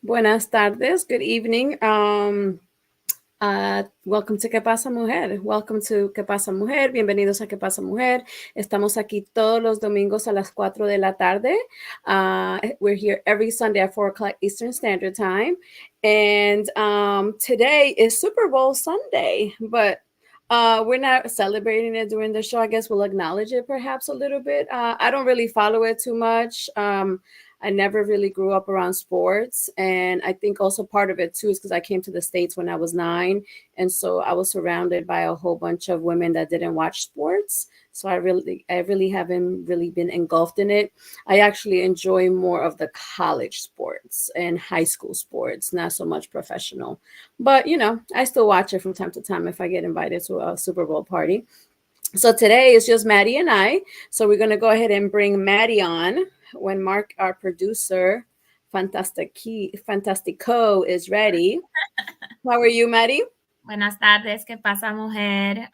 Buenas tardes. Good evening. Welcome to Que Pasa Mujer. Welcome to Que Pasa Mujer. Bienvenidos a Que Pasa Mujer. Estamos aquí todos los domingos a las 4 de la tarde. We're here every Sunday at 4 o'clock Eastern Standard Time. And today is Super Bowl Sunday, but we're not celebrating it during the show. I guess we'll acknowledge it perhaps a little bit. I don't really follow it too much. I never really grew up around sports. And I think also part of it too is because I came to the States when I was 9. And so I was surrounded by a whole bunch of women that didn't watch sports. So I really haven't really been engulfed in it. I actually enjoy more of the college sports and high school sports, not so much professional. But, I still watch it from time to time if I get invited to a Super Bowl party. So today is just Maddie and I. So we're going to go ahead and bring Maddie on when Mark, our producer, Fantastico, is ready. How are you, Maddie? Buenas tardes, ¿qué pasa, mujer?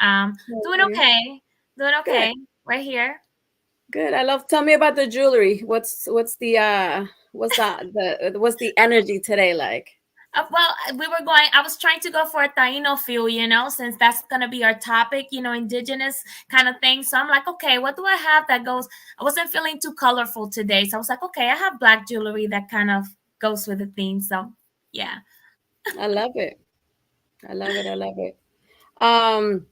Doing okay, doing Good. okay. We're here. Good. Tell me about the jewelry. What's the energy today like? I was trying to go for a Taino feel, since that's going to be our topic, indigenous kind of thing. So I'm like, okay, what do I have that goes? I wasn't feeling too colorful today. So I was like, okay, I have black jewelry that kind of goes with the theme. So yeah. I love it. I love it. I love it. Um,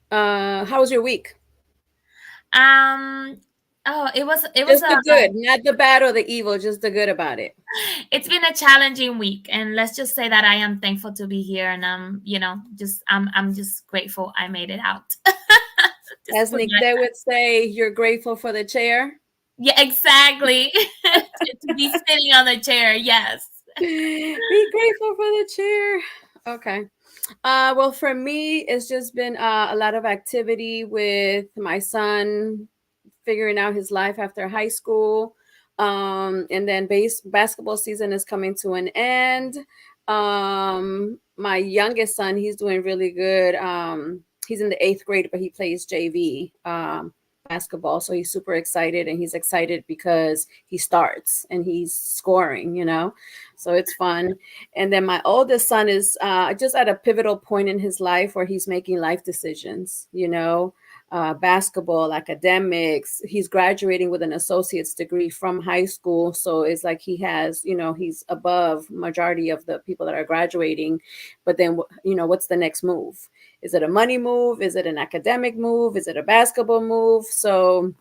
how was your week? Um, it was Just the good, not the bad or the evil, just the good about it. it's been a challenging week, and let's just say that I am thankful to be here, and I'm just grateful I made it out. As Nick Day would say, you're grateful for the chair. Yeah, exactly. To be sitting on the chair, yes. Be grateful for the chair. Okay. Well, for me, it's just been a lot of activity with my son figuring out his life after high school. And then basketball season is coming to an end. My youngest son, he's doing really good. He's in the 8th grade, but he plays JV basketball. So he's super excited, and he's excited because he starts and he's scoring. So it's fun. And then my oldest son is just at a pivotal point in his life where he's making life decisions. Basketball, academics. He's graduating with an associate's degree from high school. So it's like he has, he's above majority of the people that are graduating. But then, what's the next move? Is it a money move? Is it an academic move? Is it a basketball move? So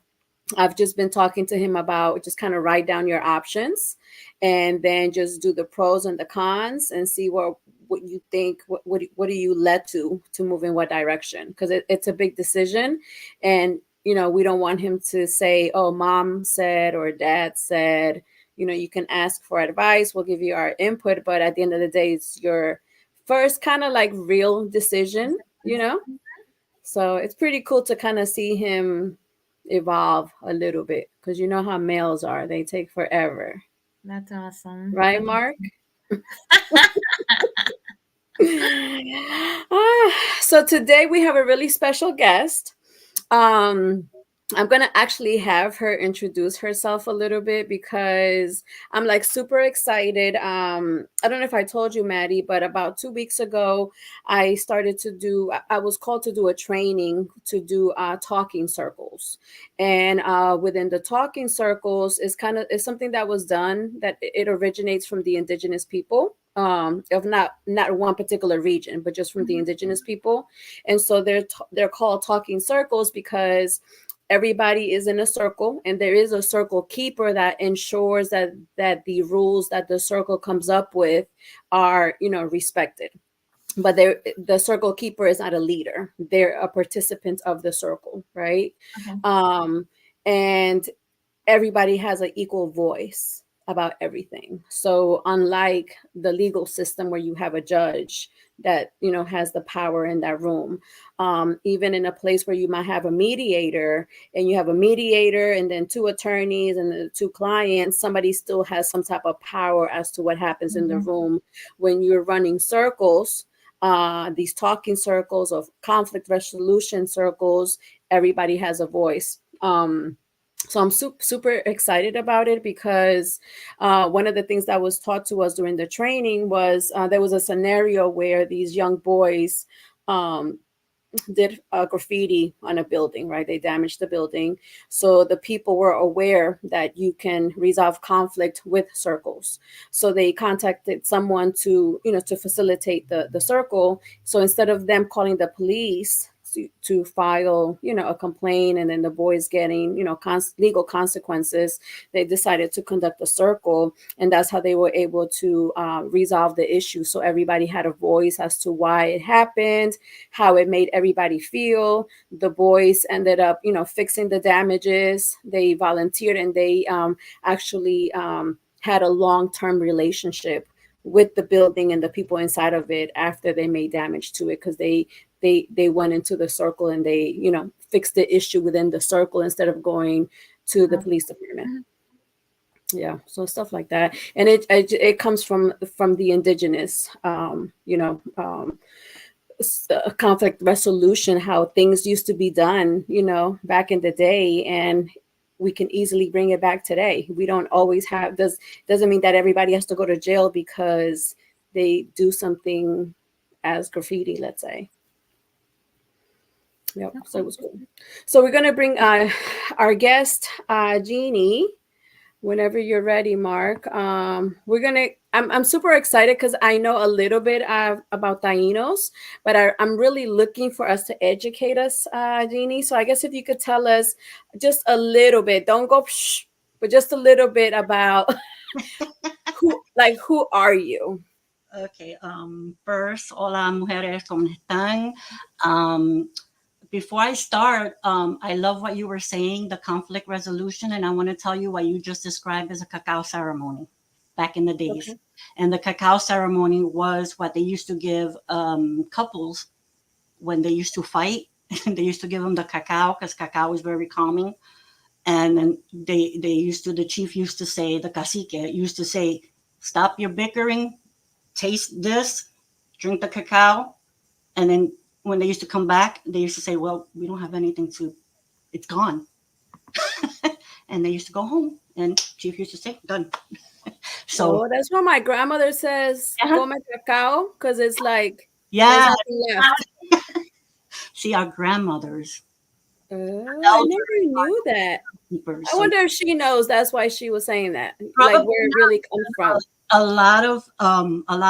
I've just been talking to him about just kind of write down your options and then just do the pros and the cons and see what you think, what do you led to move in what direction? Because it's a big decision. And, we don't want him to say, oh, mom said or dad said. You can ask for advice. We'll give you our input. But at the end of the day, it's your first kind of like real decision. So it's pretty cool to kind of see him evolve a little bit because you know how males are. They take forever. That's awesome. Right, Mark? So today we have a really special guest. Um, I'm going to actually have her introduce herself a little bit because I'm like super excited. I don't know if I told you, Maddie, but about 2 weeks ago, I was called to do a training to do talking circles. And within the talking circles is something that was done that it originates from the indigenous people. Of not one particular region, but just from the indigenous people. And so they're called talking circles because everybody is in a circle, and there is a circle keeper that ensures that the rules that the circle comes up with are respected. But the circle keeper is not a leader. They're a participant of the circle, right? Okay. And everybody has an equal voice about everything. So unlike the legal system where you have a judge that has the power in that room, even in a place where you might have a mediator, and you have a mediator and then 2 attorneys and the 2 clients, somebody still has some type of power as to what happens in the room when you're running circles. These talking circles of conflict resolution circles, everybody has a voice. So I'm super excited about it because one of the things that was taught to us during the training was there was a scenario where these young boys um, did graffiti on a building, right? They damaged the building. So the people were aware that you can resolve conflict with circles. So they contacted someone to, to facilitate the circle. So instead of them calling the police to file, a complaint and then the boys getting, legal consequences, they decided to conduct a circle. And that's how they were able to resolve the issue. So everybody had a voice as to why it happened, how it made everybody feel. The boys ended up, fixing the damages. They volunteered and they actually had a long-term relationship with the building and the people inside of it after they made damage to it, because they went into the circle and they fixed the issue within the circle instead of going to the police department. Yeah, so stuff like that. And it comes from the indigenous conflict resolution, how things used to be done, back in the day, and we can easily bring it back today. We don't always have doesn't mean that everybody has to go to jail because they do something as graffiti, let's say. Yep, so it was cool. So we're gonna bring our guest, Jeannie, whenever you're ready, Mark. I'm super excited because I know a little bit about Tainos, but I'm really looking for us to educate us, Jeannie. So I guess if you could tell us just a little bit, don't go, psh, but just a little bit about who are you? Okay. First, hola mujeres, ¿cómo están? Um, Before I start, I love what you were saying, the conflict resolution, and I want to tell you what you just described as a cacao ceremony back in the days. Okay. And the cacao ceremony was what they used to give couples when they used to fight. They used to give them the cacao because cacao is very calming. And then the chief used to say, the cacique used to say, stop your bickering, taste this, drink the cacao. And then when they used to come back, they used to say, well, we don't have anything to, it's gone. And they used to go home and chief used to say, done. So, Oh, that's what my grandmother says, uh-huh. come cacao, because it's like there's Yeah, nothing left. see, our grandmothers, Oh, I elders, never knew that. keepers. I So wonder if she knows that's why she was saying that, like probably where it really comes from. a lot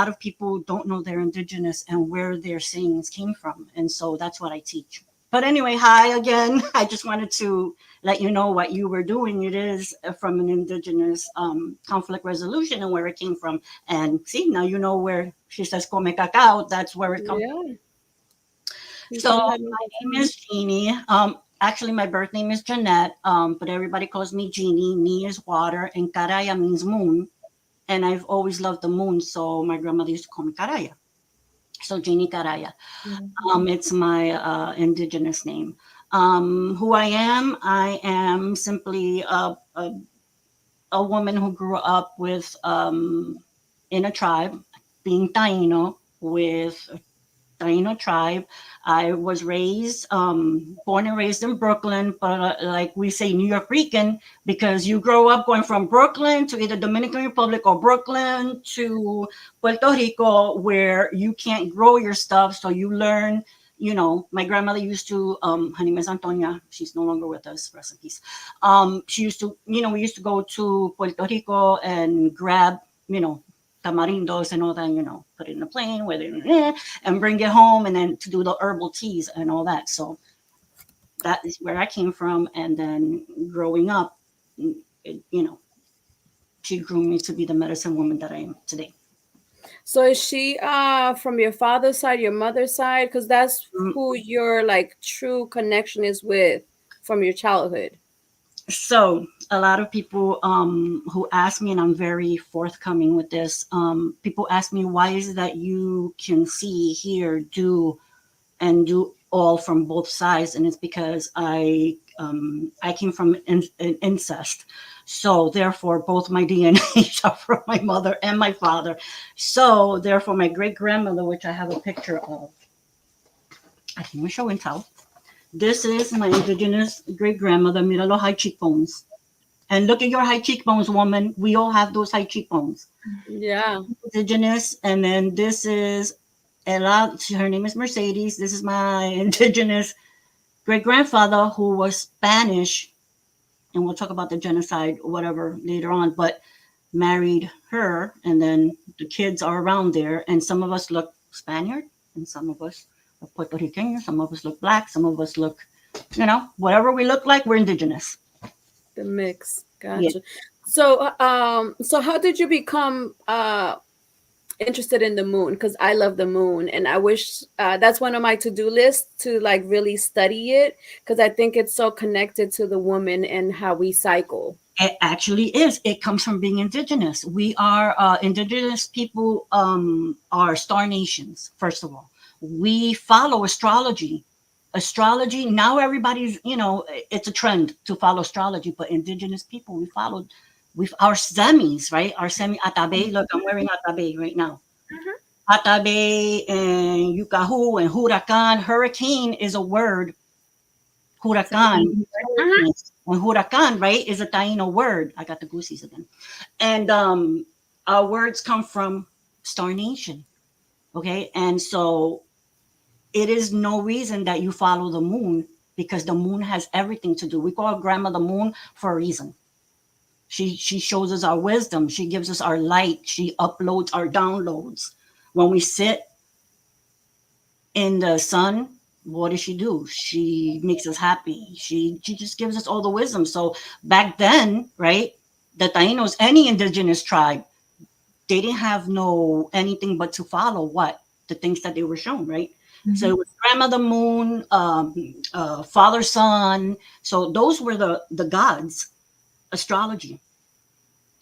of people don't know they're indigenous and where their sayings came from, and so that's what I teach. But anyway, hi again. I just wanted to let you know what you were doing. It is from an indigenous conflict resolution and where it came from. And see, now you know where she says come cacao. That's where it comes. Yeah, you So can my let me. name is Jeannie. Actually, my birth name is Jeanette, but everybody calls me Jeannie. Ni is water, and Caraya means moon. And I've always loved the moon, so my grandmother used to call me Caraya. So Jeannie Caraya. It's my indigenous name. Who I am simply a woman who grew up with in a tribe, being Taino, with Taino tribe. I was born and raised in Brooklyn, but like we say, New York Rican, because you grow up going from Brooklyn to either Dominican Republic or Brooklyn to Puerto Rico, where you can't grow your stuff. So you learn, my grandmother used to, her name is Antonia. She's no longer with us, rest in peace. She used to, we used to go to Puerto Rico and grab, tamarindos and all that, put it in a plane, and bring it home, and then to do the herbal teas and all that. So that is where I came from. And then growing up, she grew me to be the medicine woman that I am today. So is she from your father's side, your mother's side? Because that's Mm, who your like true connection is with from your childhood. So a lot of people who ask me, and I'm very forthcoming with this, people ask me, why is it that you can see, hear, do all from both sides? And it's because I came from incest. So therefore, both my DNA are from my mother and my father. So therefore, my great grandmother, which I have a picture of, I can even show and tell. This is my indigenous great grandmother, Miralo high cheekbones. And look at your high cheekbones, woman. We all have those high cheekbones. Yeah. Indigenous. And then this is Ella. Her name is Mercedes. This is my indigenous great grandfather who was Spanish. And we'll talk about the genocide or whatever later on. But married her. And then the kids are around there. And some of us look Spaniard. And some of us look Puerto Rican. Some of us look black. Some of us look, whatever we look like, we're indigenous. The mix. Yeah. Gotcha. So how did you become interested in the moon? Because I love the moon, and I wish that's one of my to-do lists to like really study it, because I think it's so connected to the woman and how we cycle. It actually is. It comes from being indigenous. We are indigenous people. Are star nations. First of all, we follow astrology. Astrology now, everybody's it's a trend to follow astrology, but indigenous people we followed. With our semis, right? Our semi atabe. Look, I'm wearing atabe right now. Mhm. Atabe and yukahu and huracan. Hurricane is a word. Huracan. Mhm. And huracan, right, is a Taino word. I got the goosies again. And our words come from Star Nation. Okay. And so it is no reason that you follow the moon, because the moon has everything to do. We call grandma the moon for a reason. She shows us our wisdom. She gives us our light. She uploads our downloads. When we sit in the sun, what does she do? She makes us happy. She just gives us all the wisdom. So back then, right, the Tainos, any indigenous tribe, they didn't have no anything but to follow what the things that they were shown, right? So it was grandmother moon, father sun. So those were the gods, astrology,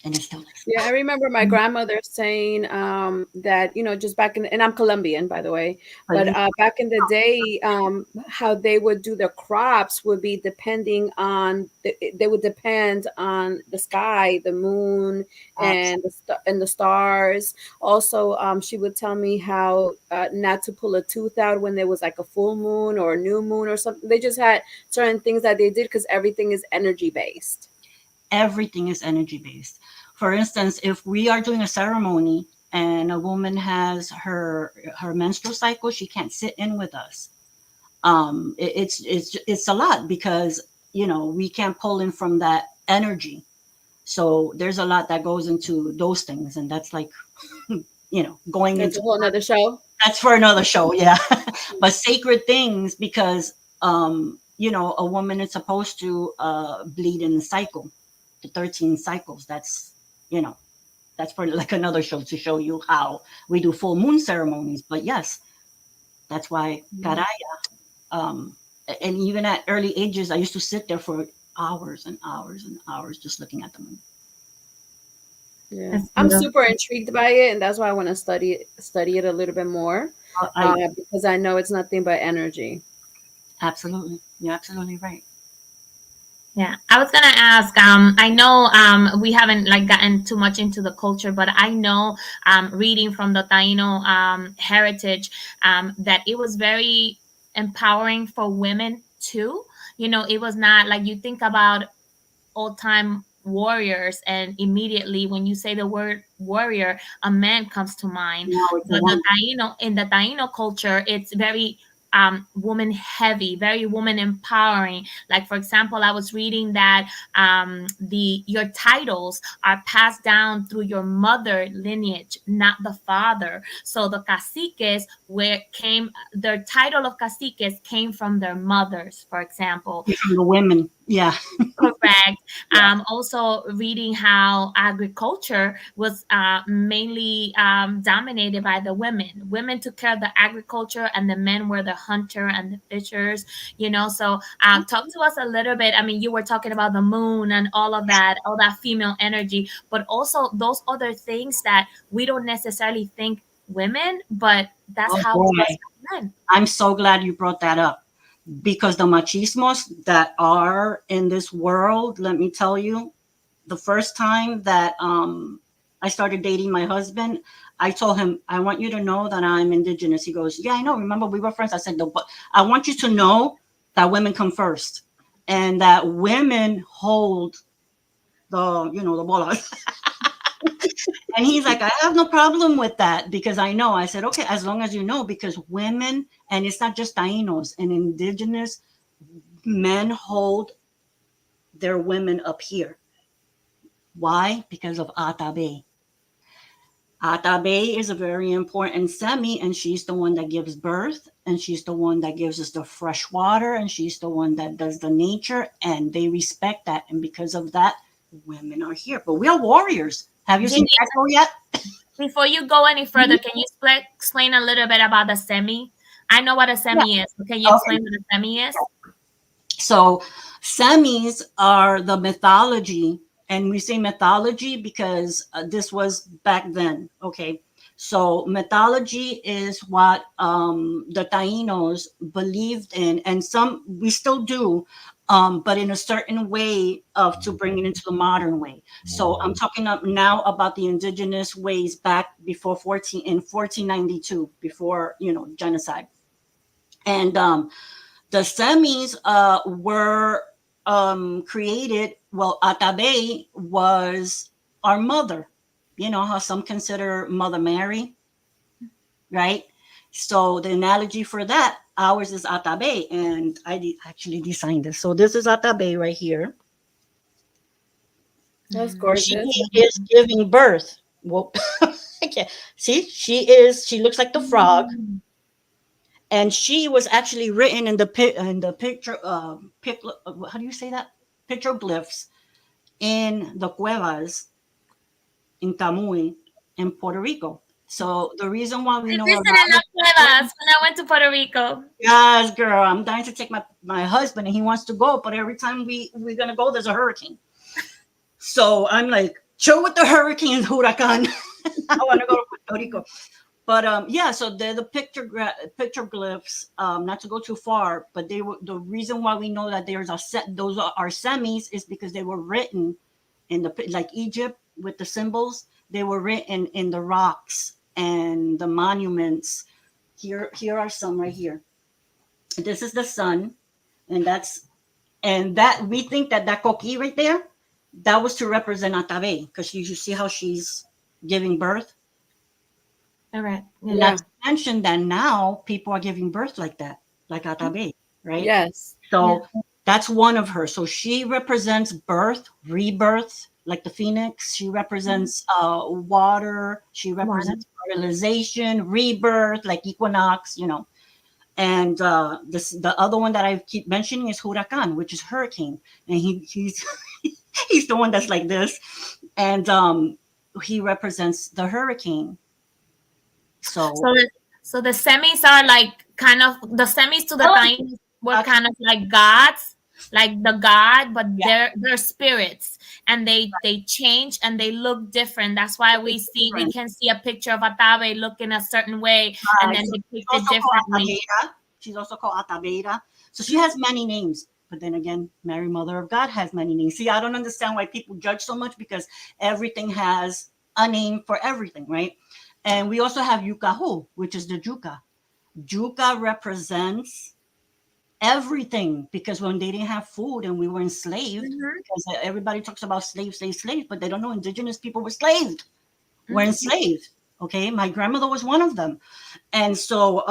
and it still is. Yeah, I remember my grandmother saying that, just back in, and I'm Colombian, by the way, but back in the day, how they would do their crops would be depending on, they would depend on the sky, the moon, and the stars. Also, she would tell me how not to pull a tooth out when there was like a full moon or a new moon or something. They just had certain things that they did because everything is energy based. Everything is energy based. For instance, if we are doing a ceremony and a woman has her menstrual cycle, she can't sit in with us. It's a lot, because we can't pull in from that energy. So there's a lot that goes into those things, and that's like going That's into a whole nother show. that's for another show, yeah. But sacred things, because a woman is supposed to bleed in the cycle, the 13 cycles. That's for like another show, to show you how we do full moon ceremonies. But yes, that's why Caraya. And even at early ages, I used to sit there for hours and hours and hours just looking at the moon. Yeah, That's I'm beautiful. super intrigued by it, and that's why I want to study it a little bit more, because I know it's nothing but energy. Absolutely, you're absolutely right. Yeah, I was gonna ask. I know we haven't like gotten too much into the culture, but I know reading from the Taino heritage that it was very empowering for women too. It was not like you think about old time warriors, and immediately when you say the word warrior, a man comes to mind. No, it's a But woman. in the Taino culture, it's very woman heavy, very woman empowering. Like for example, I was reading that the your titles are passed down through your mother lineage, not the father. So the caciques, where came their title of caciques, came from their mothers, for example. From the women, yeah. Correct. Yeah. Also, reading how agriculture was mainly dominated by the women. Women took care of the agriculture, and the men were the hunter and the fishers. So talk to us a little bit. I mean, you were talking about the moon and all that female energy, but also those other things that we don't necessarily think women, but that's Oh how it boy, was back then. I'm so glad you brought that up, because the machismos that are in this world, let me tell you, the first time that I started dating my husband, I told him, I want you to know that I'm indigenous. He goes, yeah, I know. Remember, we were friends. I said, no, but I want you to know that women come first, and that women hold the bolas. And he's like, I have no problem with that because I know. I said, okay, as long as you know, because women, and it's not just Tainos and indigenous men hold their women up here. Why? Because of Atabe. Atabe is a very important semi, and she's the one that gives birth, and she's the one that gives us the fresh water, and she's the one that does the nature, and they respect that. And because of that, women are here. But we are warriors. Have you seen Ginny, Echo yet? before you go any further, can you explain a little bit about the semi? I know what a Yeah. semi is. Can you Okay. explain what a semi is? So semis are the mythology, and we say mythology because this was back then. Okay. So mythology is what the Tainos believed in, and some we still do, but in a certain way of to bring it into the modern way. So I'm talking up now about the indigenous ways back before 1492, before genocide, and the semis were created. Well, Atabe was our mother. You know how some consider Mother Mary, right? So the analogy for that, ours is Atabe, and actually designed this. So this is Atabe right here. That's She gorgeous. is giving birth. Well, okay. See, she looks like the frog, Mm. and she was actually written in the picture how do you say that, petroglyphs in the cuevas in Camuy in Puerto Rico. So the reason why we I know a visited lot La of Cuevas when I went to Puerto Rico. yes, girl, I'm dying to take my husband and he wants to go, but every time we're gonna go, there's a hurricane. So I'm like, chill with the hurricanes, huracan. I want to go to Puerto Rico. But yeah, so they're the pictoglyphs. Not to go too far, but they were the reason why we know that there's a set. Those are our semis is because they were written in the like Egypt with the symbols. They were written in the rocks and the monuments. Here are some right here. This is the sun, and that we think that coqui right there, that was to represent Atabe because you see how she's giving birth. All right. Yeah. Not Yeah. to mention that now people are giving birth like that, like Atabe, right? Yes. Yeah. So that's one of her. So she represents birth, rebirth, like the phoenix. She represents water. She Water. represents fertilization, rebirth, like equinox. And the other one that I keep mentioning is huracan, which is hurricane, and he's he's the one that's like this, and he represents the hurricane. So So the semis are like kind of the semis to the I like times were that. kind of like gods, like the god, but Yeah, they're spirits, and they change and they look different. That's why we different. can see a picture of Atabe looking a certain way and then So she's depicted also called differently. Atabeda. She's also called Atabeda. So she has many names. But then again, Mary, Mother of God, has many names. See, I don't understand why people judge so much because everything has a name for everything, right? And we also have Yukahu, which is the Juka. Juka represents everything because when they didn't have food and we were enslaved, Mhm, because everybody talks about slaves, but they don't know indigenous people were mhm. enslaved. Okay, my grandmother was one of them. And so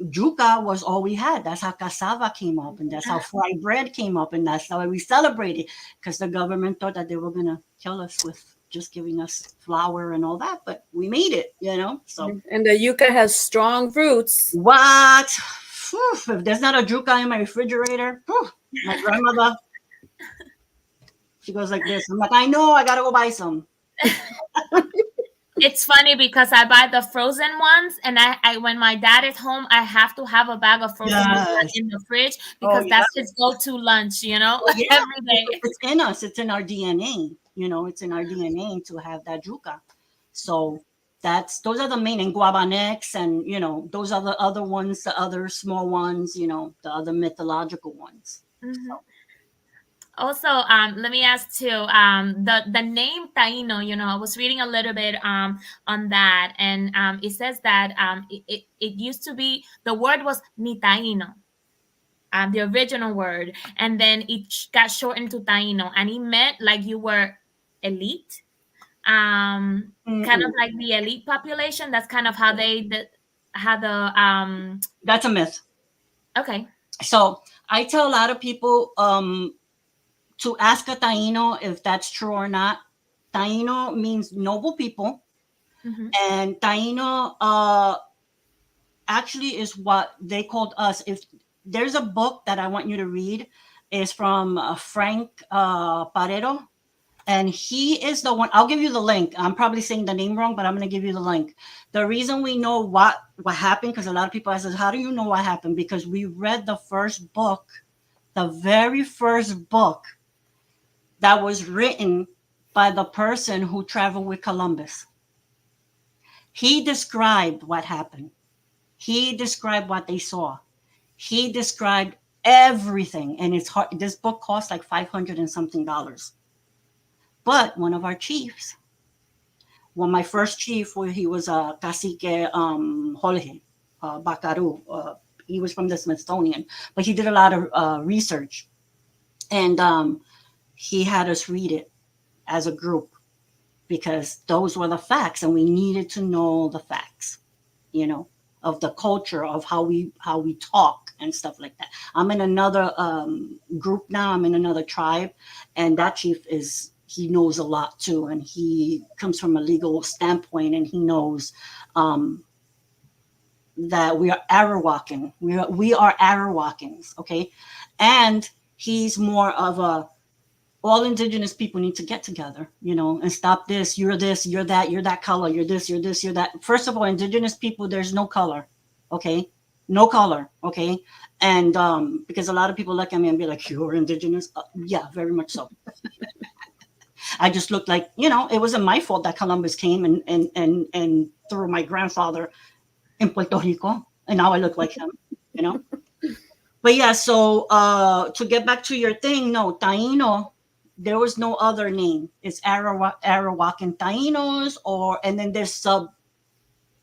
yuca was all we had. That's how cassava came up, and that's how fried bread came up, and that's how we celebrated. Because the government thought that they were gonna kill us with just giving us flour and all that, but we made it. So And the yucca has strong roots. what? Whew, if there's not a yuca in my refrigerator, whew, my grandmother, she goes like this. I'm like, I know, I gotta go buy some. It's funny because I buy the frozen ones, and I when my dad is home, I have to have a bag of frozen yuca Yes. in the fridge Oh because yeah. that's his go-to lunch, Oh yeah. every It's, day. it's in us. It's in our DNA. It's in our DNA to have that yuca. So those are the main, and guavanex, and those are the other ones, the other small ones, the other mythological ones. Mhm. Also, let me ask too. The name Taino. I was reading a little bit on that, and it says that it used to be the word was ni Taino. the original word, and then it got shortened to Taino, and it meant like you were elite, kind of Mm-mm. like the elite population. That's kind of how how the That's a myth. okay. So I tell a lot of people to ask a Taino if that's true or not. Taino means noble people, Hmm. and Taino actually is what they called us. If there's a book that I want you to read, is from Frank Pareto, and he is the one. I'll give you the link. I'm probably saying the name wrong, but I'm going to give you the link. The reason we know what happened, because a lot of people ask us, how do you know what happened? Because we read the first book, the very first book that was written by the person who traveled with Columbus. He described what happened. He described what they saw. He described everything, and it's hard. This book cost like 500 and something dollars. But one of our chiefs, well, my first chief, where he was a cacique Jorge Bacaru. He was from the Smithsonian, but he did a lot of research, and he had us read it as a group because those were the facts, and we needed to know the facts, you know, of the culture of how we talk and stuff like that. I'm in another group now. I'm in another tribe, and that chief is he knows a lot too, and he comes from a legal standpoint, and he knows um, that we are Arawakans. We are Arawakans, okay, and he's more of a all indigenous people need to get together, and stop this, you're that, you're that color, you're this, you're this, you're that. First of all, indigenous people, there's no color, okay? No color, okay? And because a lot of people look at me and be like, you're indigenous? Yeah, very much so. I just looked like, it wasn't my fault that Columbus came and threw my grandfather in Puerto Rico, and now I look like him, you know? But yeah, so to get back to your thing, no, Taino, there was no other name. It's Arawakan Tainos, and then there's sub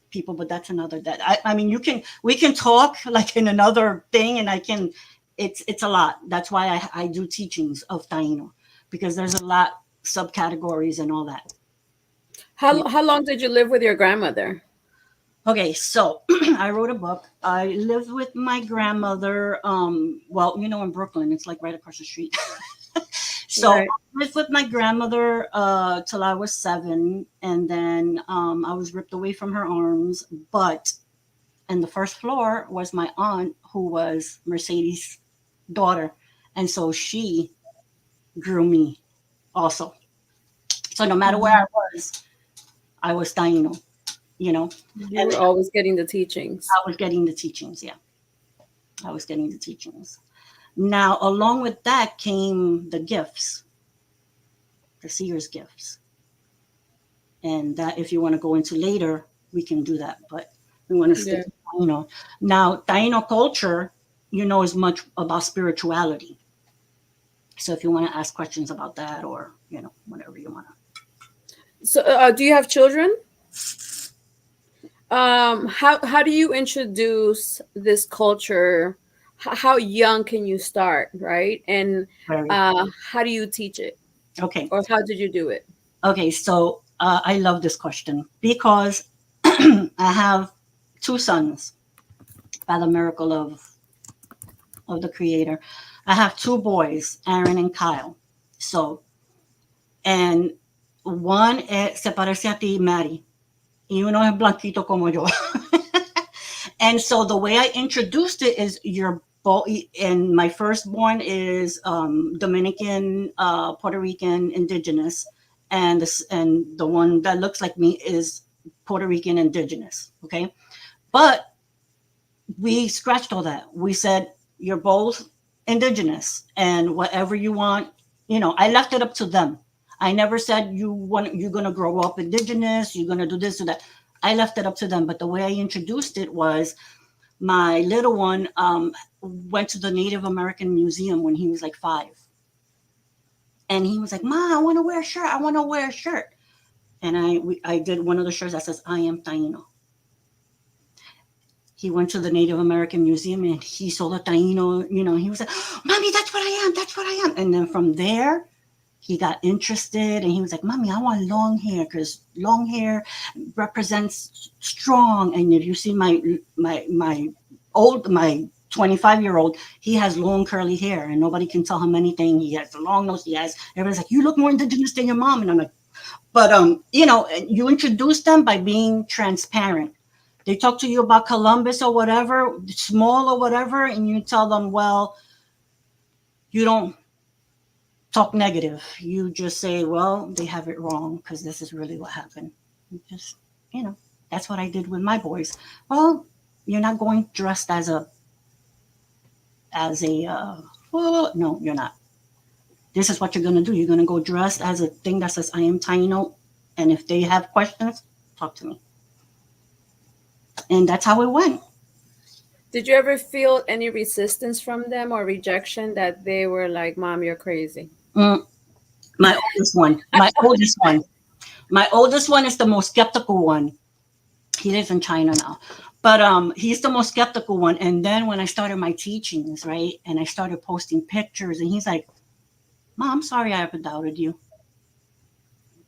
people, but that's another that I mean we can talk like in another thing, and it's a lot. That's why I do teachings of Taino, because there's a lot subcategories and all that. How long did you live with your grandmother? Okay, so I wrote a book. I lived with my grandmother. Well, in Brooklyn, it's like right across the street. So I Right. lived with my grandmother till I was 7, and then I was ripped away from her arms. But in the first floor was my aunt, who was Mercedes' daughter, and so she grew me also. So no matter where Mhm. I was Taino, You and were then always getting the teachings. I was getting the teachings. Yeah, I was getting the teachings. Now, along with that came the gifts, the seer's gifts. And that, if you want to go into later, we can do that. But we want to Yeah. stick to Taino. Now, Taino culture, is much about spirituality. So if you want to ask questions about that, or, whatever you want to. So, do you have children? How do you introduce this culture? How young can you start, right? And Very. how do you teach it, Okay. or how did you do it? Okay. So I love this question because I have 2 sons by the miracle of the creator. I have 2 boys, Aaron and Kyle. So, and one se parece a ti, Mary, y uno es blanquito como yo. And so the way I introduced it is and my firstborn is Dominican, Puerto Rican, indigenous, and the one that looks like me is Puerto Rican indigenous. Okay, but we scratched all that. We said you're both indigenous, and whatever you want, I left it up to them. I never said you're gonna grow up indigenous, you're gonna do this or that. I left it up to them. But the way I introduced it was my little one went to the Native American Museum when he was like 5, and he was like, "Ma, I want to wear a shirt. I want to wear a shirt." And I did one of the shirts that says, "I am Taino." he went to the Native American Museum and he saw the Taino, he was like, Mommy, that's what I am. That's what I am. And then from there, he got interested and he was like, Mommy, I want long hair because long hair represents strong. And if you see my 25-year-old, he has long curly hair and nobody can tell him anything. He has the long nose. Everybody's like, you look more indigenous than your mom. And I'm like, but you introduce them by being transparent. They talk to you about Columbus or whatever, small or whatever, and you tell them, well, you don't talk negative. You just say, well, they have it wrong because this is really what happened. You just, that's what I did with my boys. Well, you're not going dressed well, no, you're not. This is what you're going to do. You're going to go dressed as a thing that says, I am Taino. And if they have questions, talk to me. And that's how it went. Did you ever feel any resistance from them or rejection that they were like, Mom, you're crazy? My oldest one. My oldest one is the most skeptical one. He lives in China now. But he's the most skeptical one. And then when I started my teachings, right, and I started posting pictures, and he's like, Mom, I'm sorry I ever doubted you.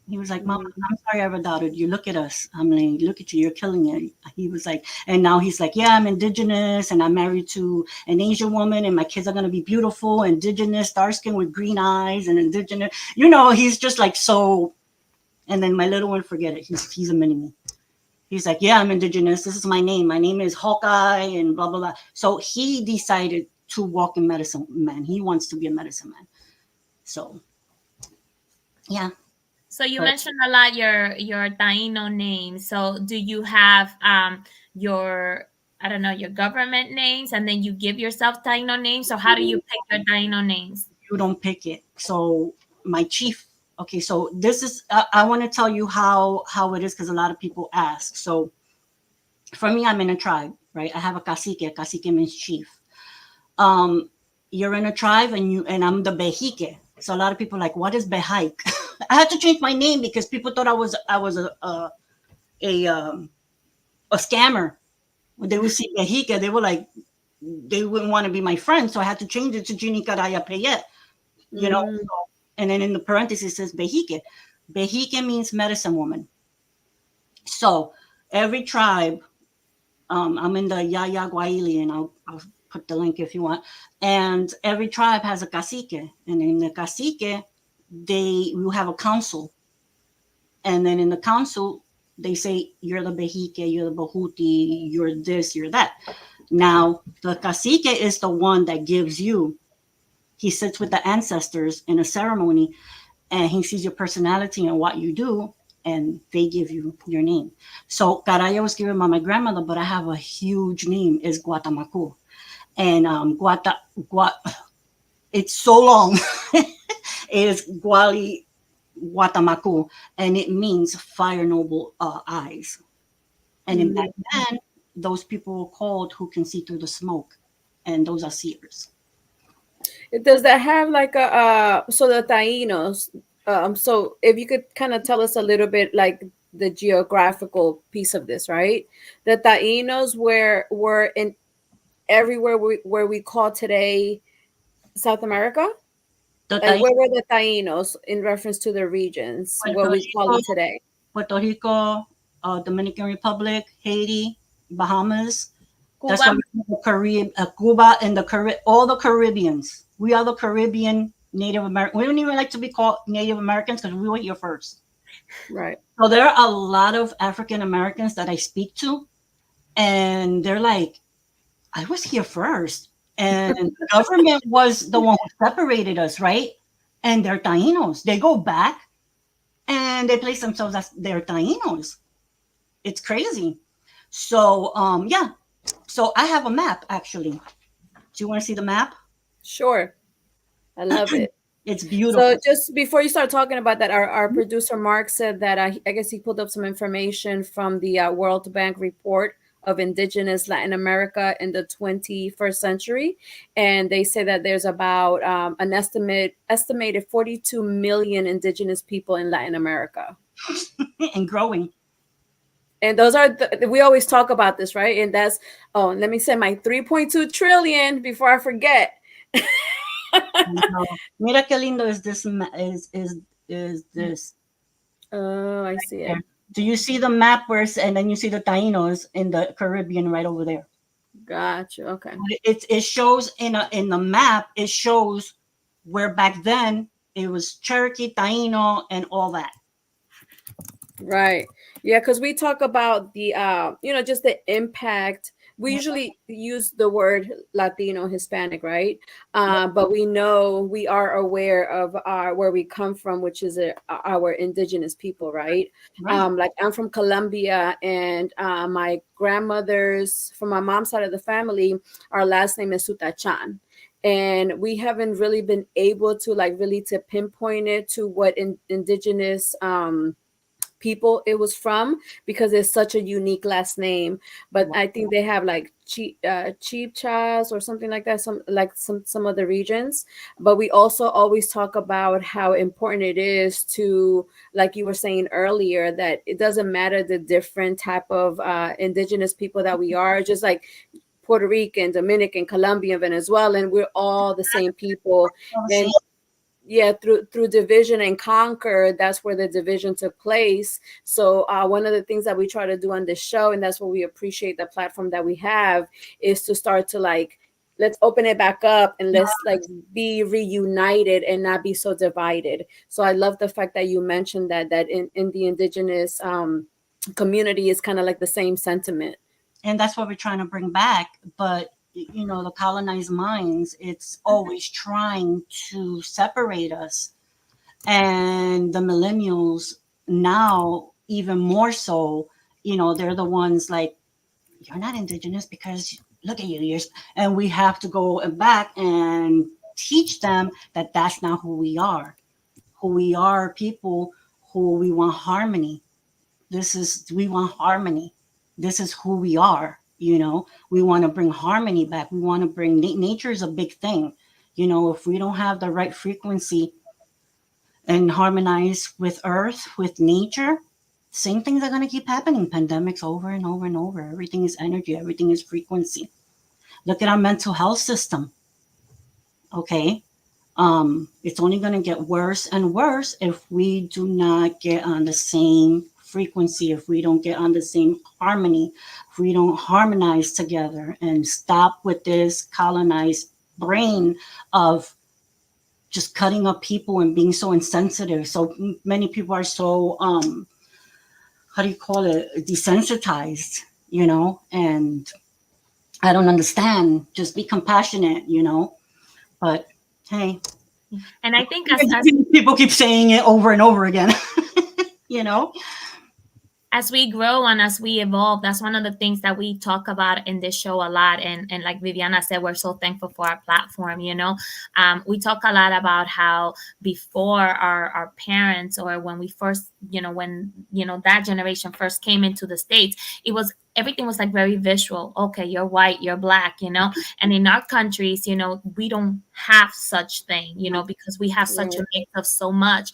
He was like, Mom, I'm sorry I ever doubted you. Look at us. I'm like, look at you. You're killing it. He was like, and now he's like, yeah, I'm indigenous and I'm married to an Asian woman and my kids are going to be beautiful, indigenous, dark skin with green eyes and indigenous. He's just like so. And then my little one, forget it. He's a mini-me. He's like, yeah, I'm indigenous. This is my name. My name is Hawkeye and blah, blah, blah. So he decided to walk in medicine man. He wants to be a medicine man. So, yeah. So you mentioned a lot your Taino name. So do you have your your government names and then you give yourself Taino names? So how do you pick your Taino names? You don't pick it. So my chief. Okay, so this is I want to tell you how it is because a lot of people ask. So for me, I'm in a tribe, right? I have a cacique. Cacique means chief. You're in a tribe and I'm the bejique. So a lot of people are like, what is behike? I had to change my name because people thought I was a scammer. When they would see bejique, they were like, they wouldn't want to be my friend. So I had to change it to Gini Caraya Payet. And then in the parentheses it says bejique. Bejique means medicine woman. So every tribe, I'm in the Yaya Guaili, and I'll put the link if you want. And every tribe has a cacique, and in the cacique, you have a council, and then in the council they say you're the bejique, you're the bahuti, you're this, you're that. Now the cacique is the one that gives you. He sits with the ancestors in a ceremony, and he sees your personality and what you do, and they give you your name. So Caraya was given by my grandmother, but I have a huge name. It's Guatamacu. And it's so long. It is Guali Guatamacu, and it means fire noble eyes. And in back then, those people were called who can see through the smoke, and those are seers. Does that have like so the Tainos? So if you could kind of tell us a little bit like the geographical piece of this, right? The Tainos were in everywhere where we call today South America. Like where were the Tainos in reference to the regions, what we call it today? Puerto Rico, Dominican Republic, Haiti, Bahamas. Cuba. That's why we call Caribbean, Cuba, and all the Caribbeans. We are the Caribbean Native American. We don't even like to be called Native Americans because we were here first. Right. So there are a lot of African Americans that I speak to, and they're like, I was here first. And the government was the one who separated us, right? And they're Tainos. They go back and they place themselves as they're Tainos. It's crazy. So, yeah. So I have a map, actually. Do you want to see the map? Sure. I love it. It's beautiful. So just before you start talking about that, our producer Mark said that I guess he pulled up some information from the World Bank report of indigenous Latin America in the 21st century, and they say that there's about an estimated 42 million indigenous people in Latin America, and growing. And those are we always talk about this, right? And that's, oh, let me say my 3.2 trillion before I forget. No. Mira qué lindo is this is this Oh, I see it. here. Do you see the map where and then you see the Tainos in the Caribbean right over there? Gotcha. Okay. It shows in the map, it shows where back then it was Cherokee, Taino, and all that. Right. Yeah, because we talk about the just the impact. We Yeah, usually use the word Latino, Hispanic, right? But we know, we are aware of our where we come from, which is our indigenous people, right? right. Like I'm from Colombia, and my grandmother's from my mom's side of the family, our last name is Sutachan. And we haven't really been able to like really to pinpoint it to what indigenous people it was from, because it's such a unique last name. But I think they have like cheap chas or something like that, some other regions. But we also always talk about how important it is to, like you were saying earlier, that it doesn't matter the different type of indigenous people that we are, just like Puerto Rican, Dominican, Colombian, Venezuelan, we're all the same people. And yeah, through division and conquer, that's where the division took place. So one of the things that we try to do on this show, and that's what we appreciate the platform that we have, is to start to like, let's open it back up and let's like be reunited and not be so divided. So I love the fact that you mentioned that in the indigenous community is kind of like the same sentiment. And that's what we're trying to bring back. But the colonized minds, it's always trying to separate us. And the millennials now, even more so, they're the ones like, you're not indigenous because look at you, and we have to go back and teach them that that's not who we are. Who we are, people who we want harmony. We want harmony. This is who we are. We want to bring harmony back. We want to bring nature is a big thing. If we don't have the right frequency and harmonize with earth, with nature, same things are going to keep happening. Pandemics over and over and over. Everything is energy. Everything is frequency. Look at our mental health system. Okay. It's only going to get worse and worse if we do not get on the same frequency, if we don't get on the same harmony, if we don't harmonize together and stop with this colonized brain of just cutting up people and being so insensitive. So many people are so, how do you call it, desensitized, and I don't understand. Just be compassionate, but hey. And I think as people keep saying it over and over again, you know? as we grow and as we evolve, that's one of the things that we talk about in this show a lot. And like Viviana said, we're so thankful for our platform. We talk a lot about how before our parents, or when we first, when that generation first came into the States, everything was like very visual. Okay, you're white, you're black, and in our countries, we don't have such thing, because we have such a mix of so much.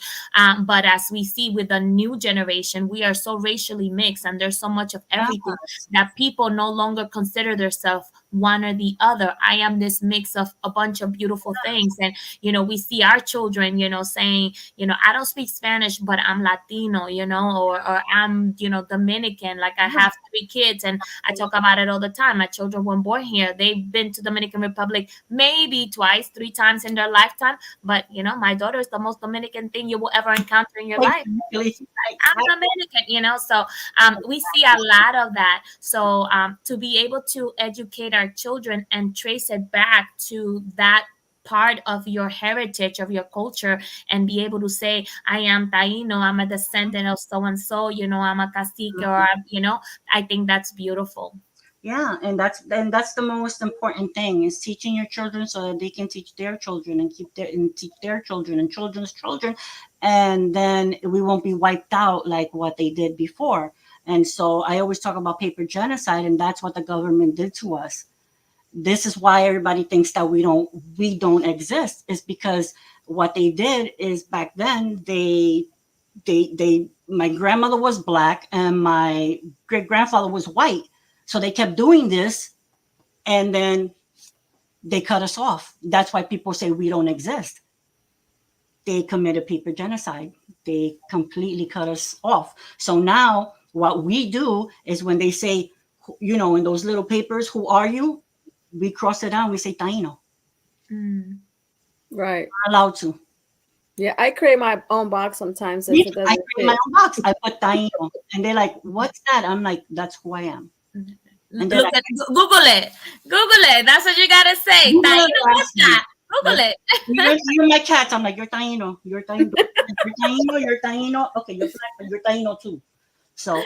But as we see with the new generation, we are so racially mixed, and there's so much of everything that people no longer consider themselves one or the other. I am this mix of a bunch of beautiful things. And, we see our children, saying, I don't speak Spanish, but I'm Latino, or I'm, Dominican, like I have 3 kids. And I talk about it all the time. My children were born here. They've been to Dominican Republic maybe twice, 3 times in their lifetime. But, my daughter is the most Dominican thing you will ever encounter in your life. I'm Dominican, so we see a lot of that. So to be able to educate our children and trace it back to that part of your heritage, of your culture, and be able to say, I am Taino, I'm a descendant of so and so, I'm a cacique, or I think that's beautiful. Yeah, and that's the most important thing, is teaching your children so that they can teach their children and teach their children and children's children, and then we won't be wiped out like what they did before. And so I always talk about paper genocide, and that's what the government did to us. This is why everybody thinks that we don't exist, is because what they did is back then they my grandmother was black and my great grandfather was white. So they kept doing this, and then they cut us off. That's why people say we don't exist. They committed paper genocide. They completely cut us off. So now what we do is when they say, in those little papers, who are you? We cross it out. We say Taino. Mm. Right. We're allowed to. Yeah, I create my own box sometimes if it I doesn't create my fit. own box. I put Taino. And they're like, what's that? I'm like, that's who I am. And they're Look like, at Google it. Google it. That's what you gotta say. Google it Taino, or what's ask me. that? Google it. You're my cats. I'm like, you're Taino. You're Taino. You're Taino. You're Taino. Okay, you're black, but you're Taino too. So,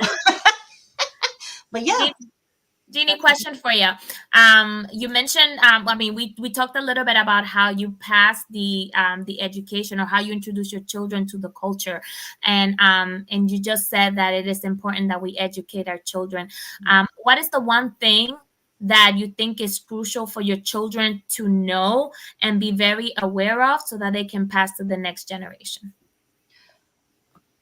but yeah. Jeannie, question for you. You mentioned, I mean, we talked a little bit about how you pass the education, or how you introduce your children to the culture, and you just said that it is important that we educate our children. What is the one thing that you think is crucial for your children to know and be very aware of, so that they can pass to the next generation?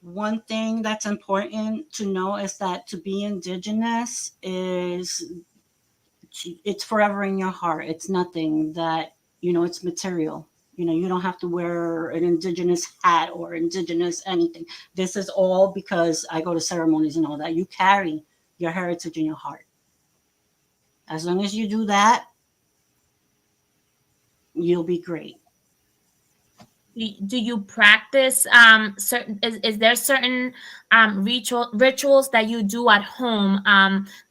One thing that's important to know is that to be indigenous it's forever in your heart. It's nothing that, it's material. You don't have to wear an indigenous hat or indigenous anything. This is all because I go to ceremonies and all that. You carry your heritage in your heart. As long as you do that, you'll be great. Do you practice certain, is there certain rituals that you do at home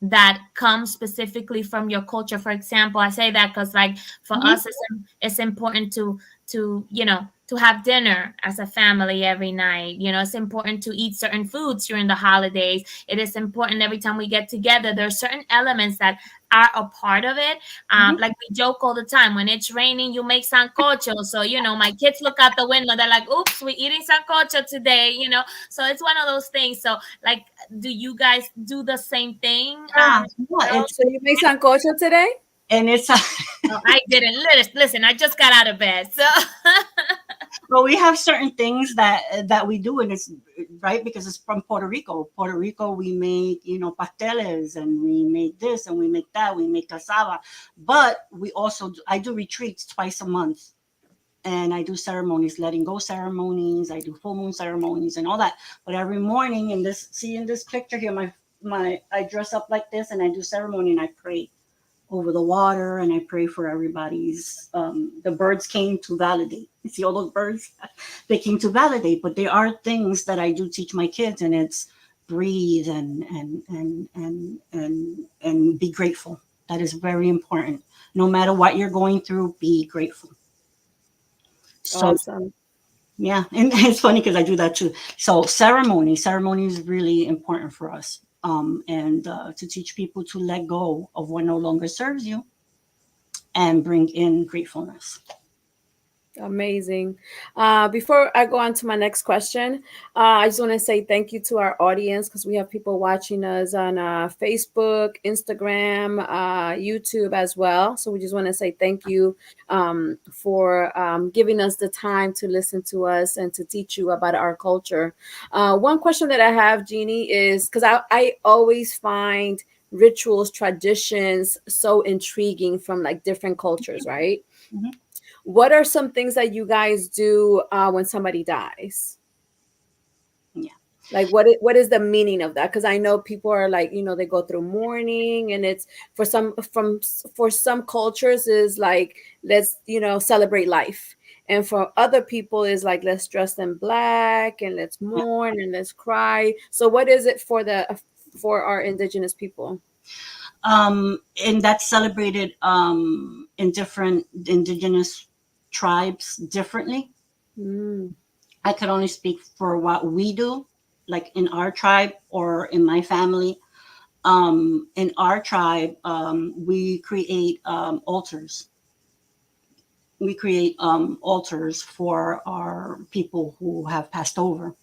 that come specifically from your culture? For example, I say that because, like, for Mhm. us, it's important to to have dinner as a family every night. It's important to eat certain foods during the holidays. It is important every time we get together. There are certain elements that are a part of it. Mhm. Like we joke all the time, when it's raining, you make sancocho. So, my kids look out the window, they're like, oops, we're eating sancocho today. So it's one of those things. So, like, do you guys do the same thing? Yeah, it's So you make sancocho today? and it's No, I didn't. Listen, I just got out of bed. So, well, we have certain things that we do, and it's right because it's from Puerto Rico. Puerto Rico, we make pasteles, and we make this, and we make that. We make cassava, but I do retreats twice a month, and I do ceremonies, letting go ceremonies. I do full moon ceremonies and all that. But every morning, in this picture here, my I dress up like this, and I do ceremony, and I pray over the water, and I pray for everybody's. The birds came to validate. You see all those birds? They came to validate. But there are things that I do teach my kids, and it's breathe and be grateful. That is very important. No matter what you're going through, be grateful. So Awesome. yeah, and it's funny because I do that too. So ceremony is really important for us, and to teach people to let go of what no longer serves you and bring in gratefulness. Amazing. Before I go on to my next question, I just want to say thank you to our audience, because we have people watching us on Facebook, Instagram, YouTube as well. So we just want to say thank you for giving us the time to listen to us and to teach you about our culture. One question that I have, Jeannie, is because I always find rituals, traditions so intriguing from like different cultures, right? Mhm. What are some things that you guys do when somebody dies? Yeah. Like what is the meaning of that? Because I know people are like, they go through mourning, and it's for some cultures is like, let's celebrate life, and for other people is like, let's dress in black and let's mourn and let's cry. So what is it for our indigenous people? And that's celebrated in different indigenous tribes differently. Mm. I could only speak for what we do, like in our tribe or in my family. In our tribe, we create altars. We create altars for our people who have passed over.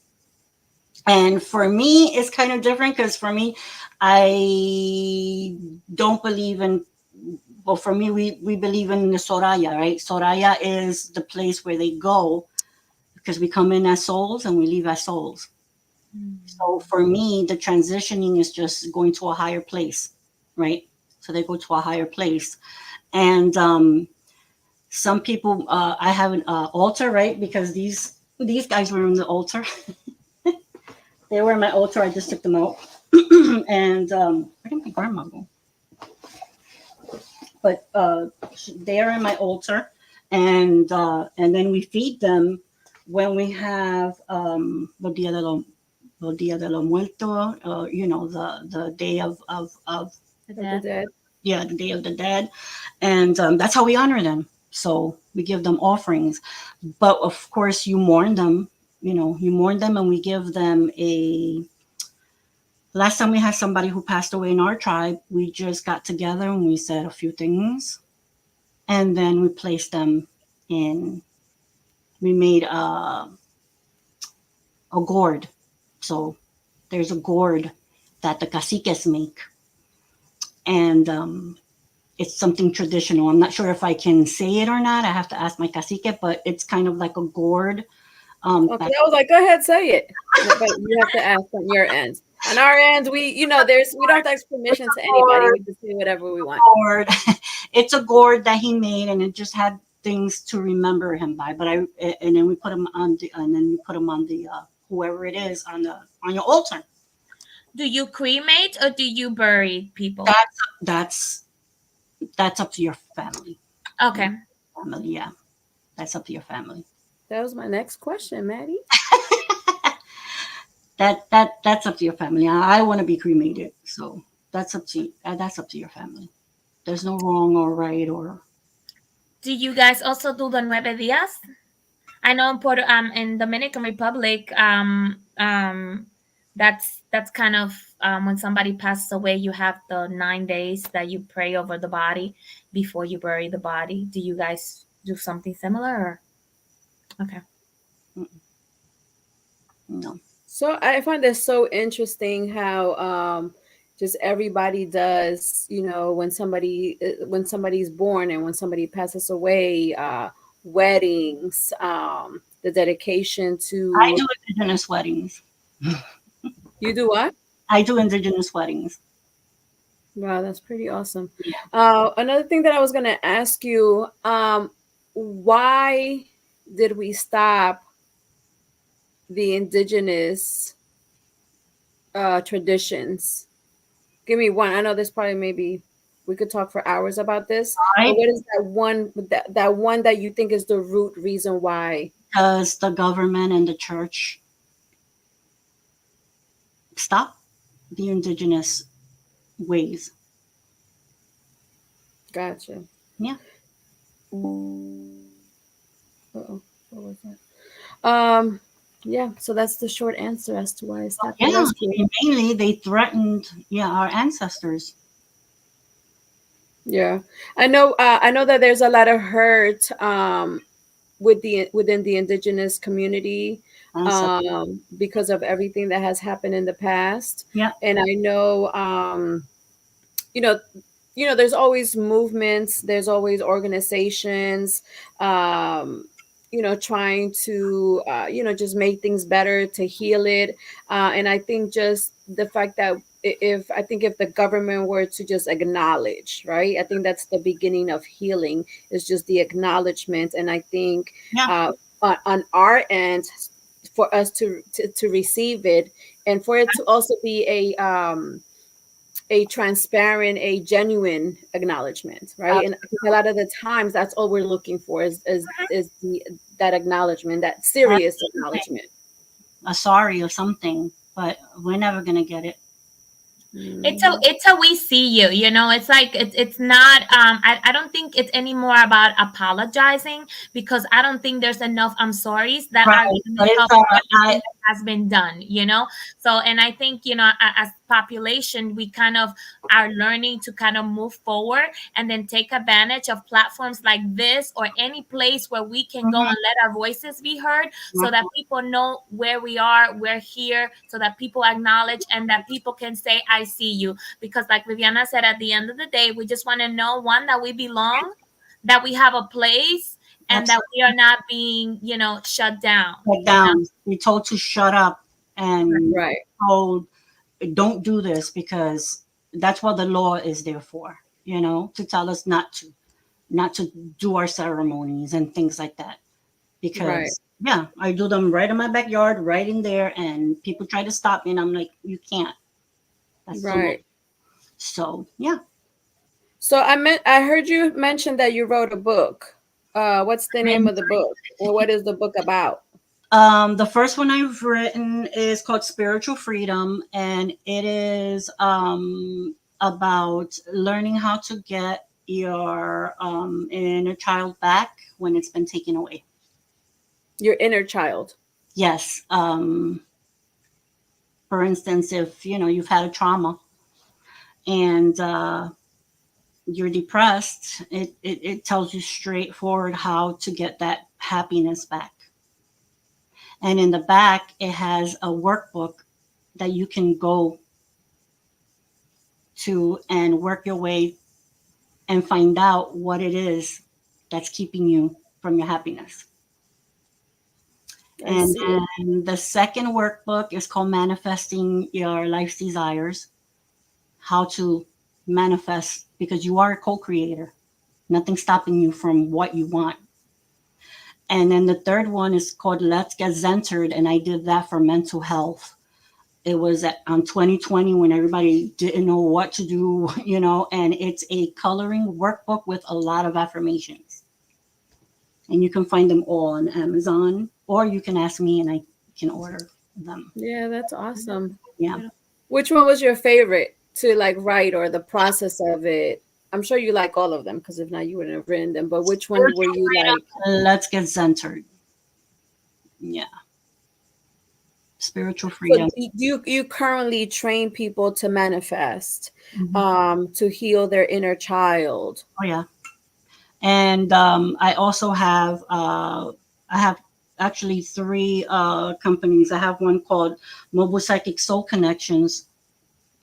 And for me, it's kind of different because for me, I don't believe in. Well, for me, we believe in the Soraya, right? Soraya is the place where they go because we come in as souls and we leave as souls. So for me, the transitioning is just going to a higher place, right? So they go to a higher place. And some people, I have an altar, right? Because these guys were in the altar. They were in my altar. I just took them out. And where did my grandma go? But they are in my altar, and then we feed them when we have Los Dia de los Muertos, the day of Of the dead. yeah, the Day of the Dead, and that's how we honor them. So we give them offerings, but of course you mourn them. You mourn them, and we give them a. Last time we had somebody who passed away in our tribe, we just got together and we said a few things, and then we placed them in. We made a gourd. So there's a gourd that the caciques make, and it's something traditional. I'm not sure if I can say it or not. I have to ask my cacique, but it's kind of like a gourd. Okay, I was like, go ahead, say it. But you have to ask on your end. On our end, we don't have to ask permission to anybody. We just say whatever we want. Gourd. It's a gourd that he made, and it just had things to remember him by. But and then we put him on the, and then you put him on the whoever it is on your altar. Do you cremate or do you bury people? That's that's up to your family. Okay. Family, yeah, that's up to your family. That was my next question, Maddie. That's up to your family. I want to be cremated, so that's up to your family. There's no wrong or right or. Do you guys also do the 9 días? I know in Dominican Republic, that's kind of when somebody passes away, you have the 9 days that you pray over the body before you bury the body. Do you guys do something similar? Or? Okay. No. So I find this so interesting how just everybody does, when somebody's born and when somebody passes away, weddings, the dedication I to. do indigenous weddings. You do what? I do indigenous weddings. Wow, that's pretty awesome. Yeah. Another thing that I was gonna ask you, why did we stop the indigenous traditions? Give me one. I know this probably maybe we could talk for hours about this, but Right? what is that one that you think is the root reason why? Because the government and the church stop the indigenous ways. Gotcha. Yeah. Uh-oh. What was that? Yeah, so that's the short answer as to why I stopped the Yeah. rescue. Mainly, they threatened, our ancestors. Yeah, I know that there's a lot of hurt within the indigenous community because of everything that has happened in the past. Yeah. And I know you know there's always movements, there's always organizations, trying to just make things better, to heal it. And I think just the fact that if the government were to just acknowledge, right, I think that's the beginning of healing, is just the acknowledgement. And I think Yeah. on our end, for us to receive it, and for it to also be a transparent, a genuine acknowledgement, right? And I think a lot of the times that's all we're looking for is that acknowledgement, that serious acknowledgement. A sorry or something, but we're never gonna get it. It's a we see you, it's like it's not I don't think it's anymore about apologizing, because I don't think there's enough I'm sorry's that Right. are going But to it's cover I everything that has been done. So, and I think, as population, we kind of are learning to kind of move forward and then take advantage of platforms like this, or any place where we can go and let our voices be heard, so that people know where we are, we're here, so that people acknowledge, and that people can say, I see you. Because like Viviana said, at the end of the day, we just want to know, one, that we belong, that we have a place, and that we are not being, shut down. shut down. We're told to shut up, and Right. told, don't do this, because that's what the law is there for, to tell us not to do our ceremonies and things like that. Right. Because yeah, I do them right in my backyard, right in there, and people try to stop me, and I'm like, you can't. That's too much. Right. So yeah. So I heard you mention that you wrote a book. What's the name of the book? And what is the book about? The first one I've written is called Spiritual Freedom, and it is about learning how to get your inner child back when it's been taken away. Your inner child. Yes. For instance, if you've had a trauma and you're depressed, it tells you straightforward how to get that happiness back. And in the back, it has a workbook that you can go to and work your way and find out what it is that's keeping you from your happiness. I And see. then the second workbook is called Manifesting Your Life's Desires, how to manifest, because you are a co creator, nothing stopping you from what you want. And then the third one is called Let's Get Centered, and I did that for mental health. It was on 2020 when everybody didn't know what to do, and it's a coloring workbook with a lot of affirmations. And you can find them all on Amazon, or you can ask me and I can order them. Yeah, that's awesome. Yeah. Which one was your favorite to like write, or the process of it? I'm sure you like all of them, because if not, you wouldn't have written them. But which one were Spiritual you like? freedom, Let's Get Centered. Yeah. Spiritual So freedom. you currently train people to manifest, Mhm. to heal their inner child. Oh yeah. And I also have actually three companies. I have one called Mobile Psychic Soul Connections,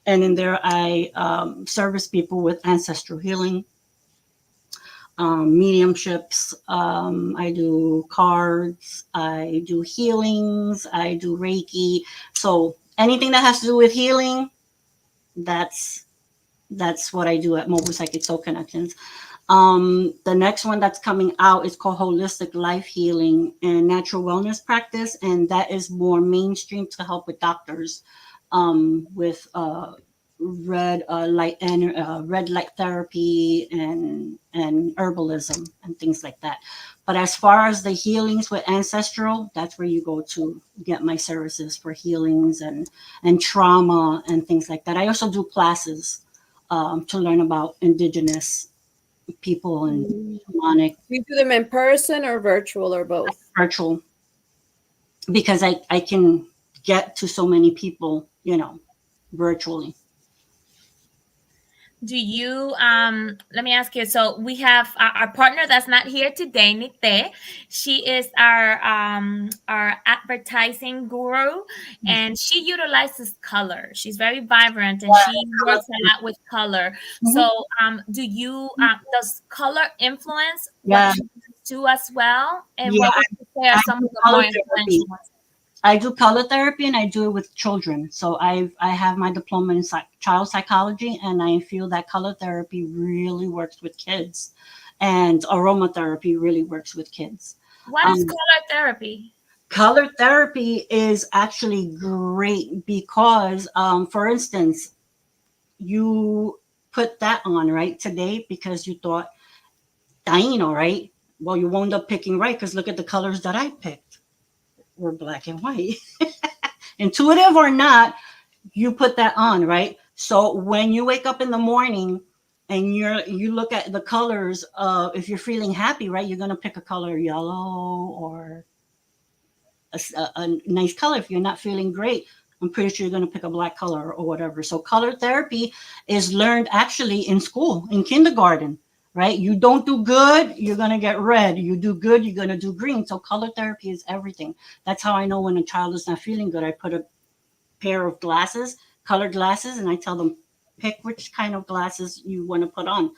and in there I service people with ancestral healing, mediumships. I do cards, I do healings, I do Reiki. So anything that has to do with healing, that's what I do at Mobile Psychic Soul Connections. The next one that's coming out is called Holistic Life Healing and Natural Wellness Practice, and that is more mainstream to help with doctors with red light therapy and herbalism and things like that. But as far as the healings with ancestral, that's where you go to get my services for healings and trauma and things like that. I also do classes to learn about indigenous people and Mm. shamanic Do you do them in person or virtual or both? virtual, because I can get to so many people, virtually. Do you let me ask you, so we have our partner that's not here today, Nite. She is our advertising guru, and she utilizes color. She's very vibrant and she works a lot with color. Mhm. So do you does color influence Yeah, what you do as well, and yeah. what would you say are I some do of the color more therapy. influential ones? I do color therapy and I do it with children. So I have my diploma in child psychology, and I feel that color therapy really works with kids, and aromatherapy really works with kids. What is Um, color therapy? Color therapy is actually great because, for instance, you put that on right today because you thought Taino, right? Well, you wound up picking right because look at the colors that I picked were black and white. Intuitive or not, you put that on, right? So when you wake up in the morning and you look at the colors, if you're feeling happy, right, you're gonna pick a color yellow or a nice color. If you're not feeling great, I'm pretty sure you're going to pick a black color or whatever. So color therapy is learned actually in school, in kindergarten, right? You don't do good, you're going to get red. You do good, you're going to do green. So color therapy is everything. That's how I know when a child is not feeling good. I put a pair of glasses, colored glasses, and I tell them, pick which kind of glasses you want to put on.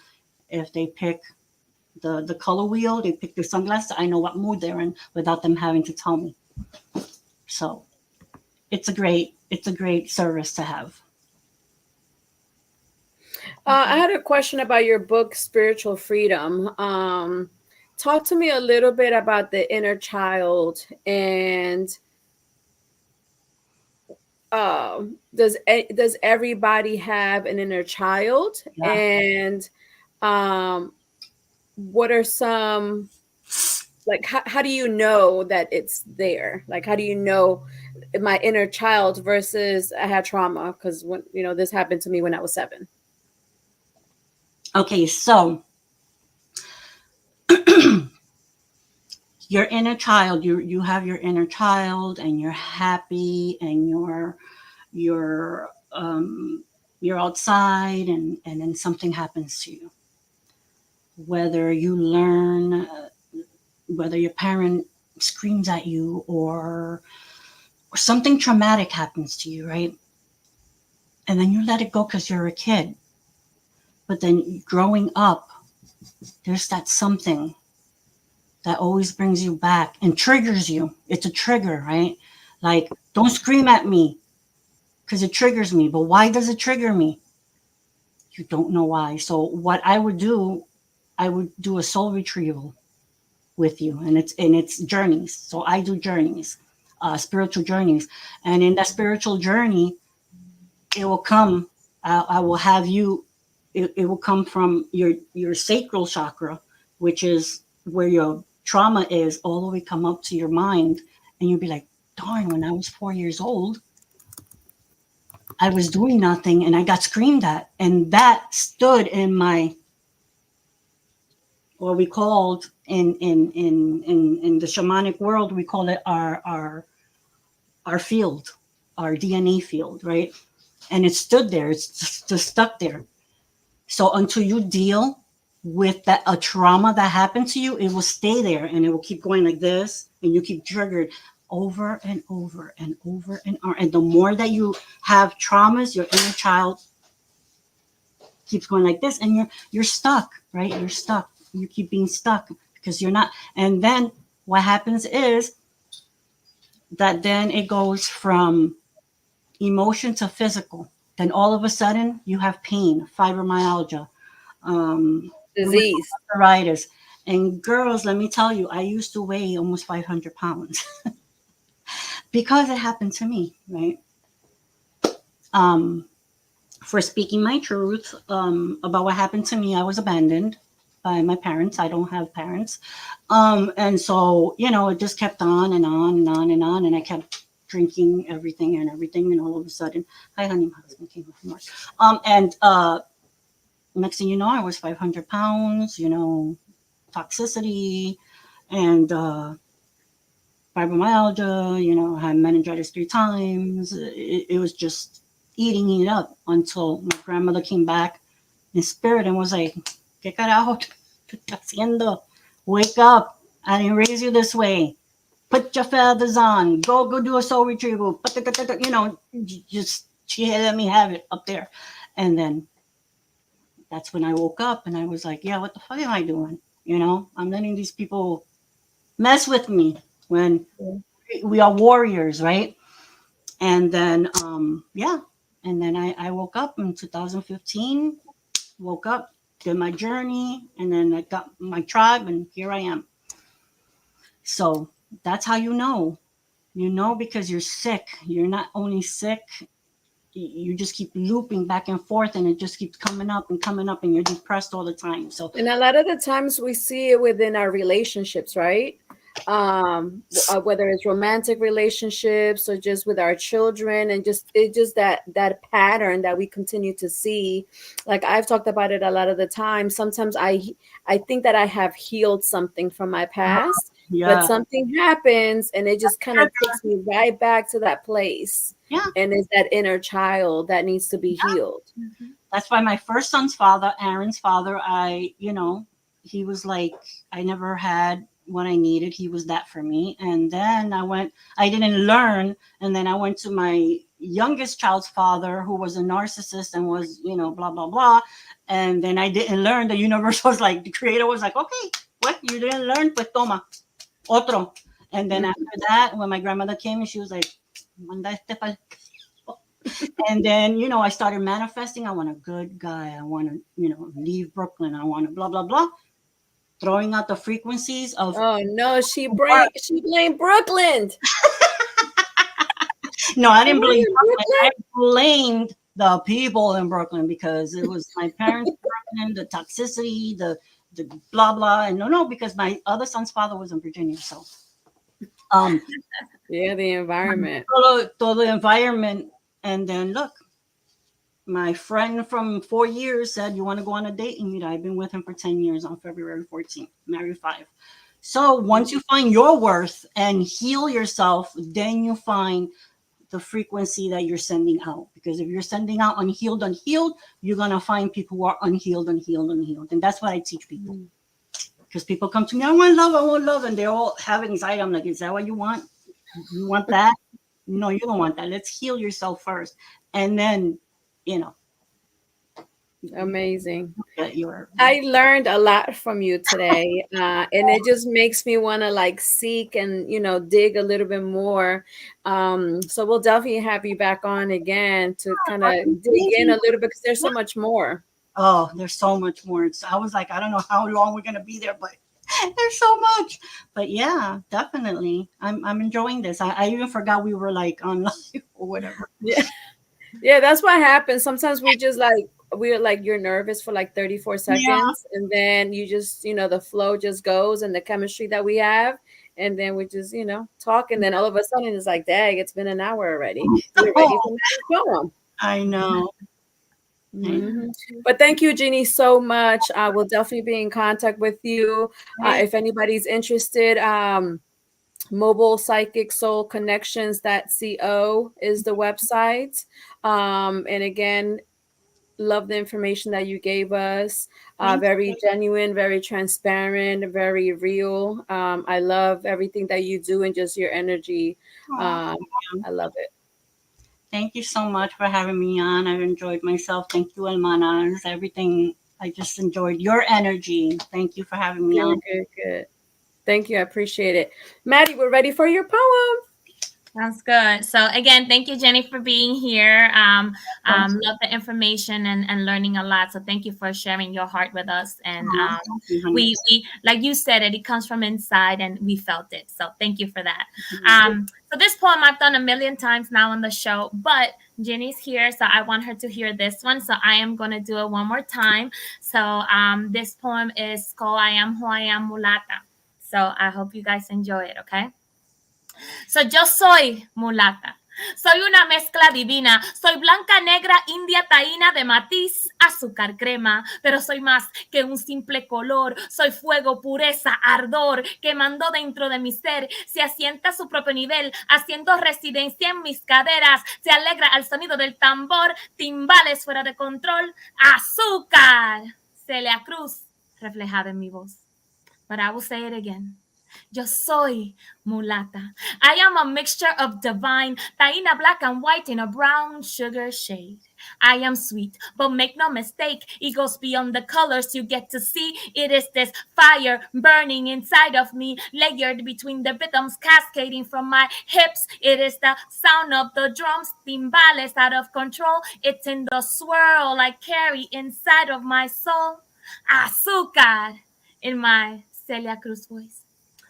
If they pick the color wheel, they pick the sunglasses, I know what mood they're in without them having to tell me. So it's a great service to have. I had a question about your book, Spiritual Freedom. Talk to me a little bit about the inner child and does everybody have an inner child? Yeah. And um, what are some like how do you know that it's there? Like how do you know my inner child versus I had trauma because when this happened to me when I was 7. Okay, so your inner child, you have your inner child, and you're happy, and you're outside, and then something happens to you. Whether you learn, whether your parent screams at you, or something traumatic happens to you, right? And then you let it go because you're a kid. But then growing up, there's that something that always brings you back and triggers you. It's a trigger, right? Like, don't scream at me because it triggers me. But why does it trigger me? You don't know why. So what I would do a soul retrieval with you, and it's journeys. So I do journeys, spiritual journeys, and in that spiritual journey, it will come. I will have you. It will come from your sacral chakra, which is where your trauma is, all the way come up to your mind, and you'll be like, "Darn! When I was 4 years old, I was doing nothing, and I got screamed at, and that stood in my what we called in the shamanic world, we call it our field, our DNA field, right? And it stood there. It's just stuck there. So until you deal with that a trauma that happened to you, it will stay there, and it will keep going like this, and you keep triggered over and over and over and over. And the more that you have traumas, your inner child keeps going like this, and you're stuck, right? You're stuck. You keep being stuck because you're not. And then what happens is that then it goes from emotion to physical. Then all of a sudden you have pain, fibromyalgia, Disease. arthritis. And girls, let me tell you, I used to weigh almost 500 pounds because it happened to me, right? Um, for speaking my truth about what happened to me, I was abandoned by my parents. I don't have parents. And so, it just kept on and on and on and on. And I kept drinking everything and everything. And all of a sudden, hi, honey, my husband came home from work. And next thing you know, I was 500 pounds, toxicity and fibromyalgia, I had meningitis 3 times. It was just eating it up until my grandmother came back in spirit and was like, ¿Qué carajo te estás haciendo? Wake up. I didn't raise you this way. Put your feathers on. Go do a soul retrieval. Just she let me have it up there. And then that's when I woke up and I was like, yeah, what the fuck am I doing? I'm letting these people mess with me when we are warriors, right? And then, yeah. And then I woke up in 2015, woke up, did my journey, and then I got my tribe, and here I am. So that's how you know. You know because you're sick. You're not only sick, you just keep looping back and forth, and it just keeps coming up and coming up, and you're depressed all the time. So, And a lot of the times we see it within our relationships, right? Whether it's romantic relationships or just with our children, and just that pattern that we continue to see. Like I've talked about it a lot of the time. Sometimes I think that I have healed something from my past, but yeah, something happens and it just kind of takes me right back to that place. yeah. And it's that inner child that needs to be healed. Mhm. That's why my first son's father, Aaron's father, he was like, I never had what I needed. He was that for me. And then I didn't learn. And then I went to my youngest child's father, who was a narcissist and was, blah, blah, blah. And then I didn't learn. The universe was like, the creator was like, okay, what? You didn't learn? Pues toma, otro. And then after that, when my grandmother came and she was like, Manda este pa'l And then, I started manifesting. I want a good guy. I want to, leave Brooklyn. I want to blah, blah, blah. Throwing out the frequencies of Oh no, what? she blamed Brooklyn. No, I didn't blame Brooklyn. Brooklyn. I blamed the people in Brooklyn because it was my parents in Brooklyn, the toxicity, the blah, blah. And no, because my other son's father was in Virginia. So, um, Yeah, the environment. todo the environment. And then look, my friend from 4 years said, "You want to go on a date?" And I've been with him for 10 years on February 14th, married 5. So once you find your worth and heal yourself, then you find the frequency that you're sending out. Because if you're sending out unhealed, you're going to find people who are unhealed. And that's what I teach people. Because people come to me, I want love. And they all have anxiety. I'm like, is that what you want? You want that? No, you don't want that. Let's heal yourself first. And then, you know, Amazing. you're I learned a lot from you today, and it just makes me want to like seek and dig a little bit more. So we'll definitely have you back on again to kind of dig in a little bit because there's so much more. Oh, there's so much more. I was like, I don't know how long we're gonna be there, but there's so much. But yeah, definitely, I'm enjoying this. I even forgot we were like on live or whatever. Yeah, yeah, that's what happens. Sometimes we're like you're nervous for like 34 Yeah. seconds, and then you just the flow just goes and the chemistry that we have, and then we just talk, and then all of a sudden it's like, dang, it's been an hour already. We're ready for the show. I know. Mhm. But thank you, Jeannie, so much. I will definitely be in contact with you. If anybody's interested, Mobile Psychic Soul Connections.co is the website. And again, love the information that you gave us. Very genuine, very transparent, very real. I love everything that you do and just your energy. I love it. Thank you so much for having me on. I've enjoyed myself. Thank you, hermanas. Everything. I just enjoyed your energy. Thank you for having me on. Good. Thank you. I appreciate it. Maddie, we're ready for your poem. Sounds good. So again, thank you, Jenny, for being here. Love the information and learning a lot. So thank you for sharing your heart with us. And we like you said it comes from inside, and we felt it. So thank you for that. So this poem I've done a million times now on the show, but Jenny's here, so I want her to hear this one. So I am gonna do it one more time. So this poem is called "I Am Who I Am, Mulata." So I hope you guys enjoy it. Okay. So yo soy mulata. Soy una mezcla divina. Soy blanca, negra, india, taína, de matiz, azúcar, crema. Pero soy más que un simple color. Soy fuego, pureza, ardor, quemando dentro de mi ser. Se asienta a su propio nivel, haciendo residencia en mis caderas. Se alegra al sonido del tambor, timbales fuera de control. Azúcar. Celia Cruz, reflejada en mi voz. But I will say it again. Yo soy mulata. I am a mixture of divine, taína black and white in a brown sugar shade. I am sweet, but make no mistake, it goes beyond the colors you get to see. It is this fire burning inside of me, layered between the rhythms cascading from my hips. It is the sound of the drums, timbales out of control. It's in the swirl I carry inside of my soul. Azúcar in my Celia Cruz voice.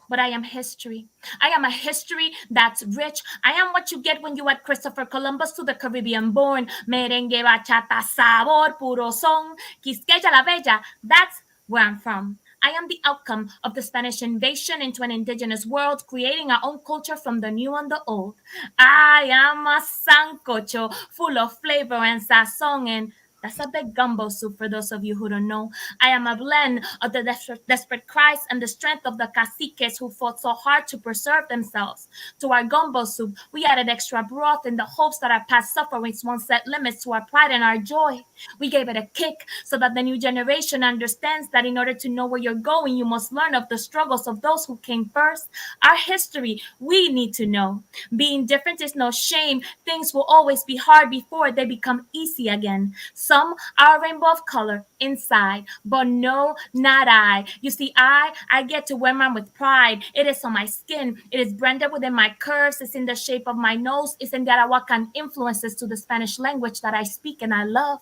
But I am history. I am a history that's rich. I am what you get when you add Christopher Columbus to the Caribbean born. Merengue, bachata, sabor, puro son. Quisqueya la Bella, that's where I'm from. I am the outcome of the Spanish invasion into an indigenous world, creating our own culture from the new and the old. I am a sancocho full of flavor and sazon, and that's a big gumbo soup for those of you who don't know. I am a blend of the desperate cries and the strength of the caciques who fought so hard to preserve themselves. To our gumbo soup, we added extra broth in the hopes that our past sufferings won't set limits to our pride and our joy. We gave it a kick so that the new generation understands that in order to know where you're going, you must learn of the struggles of those who came first. Our history, we need to know. Being different is no shame. Things will always be hard before they become easy again. So Some are a rainbow of color inside, but no, not I. You see, I get to wear mine with pride. It is on my skin. It is branded within my curves. It's in the shape of my nose. It's in the Arawakan influences to the Spanish language that I speak and I love.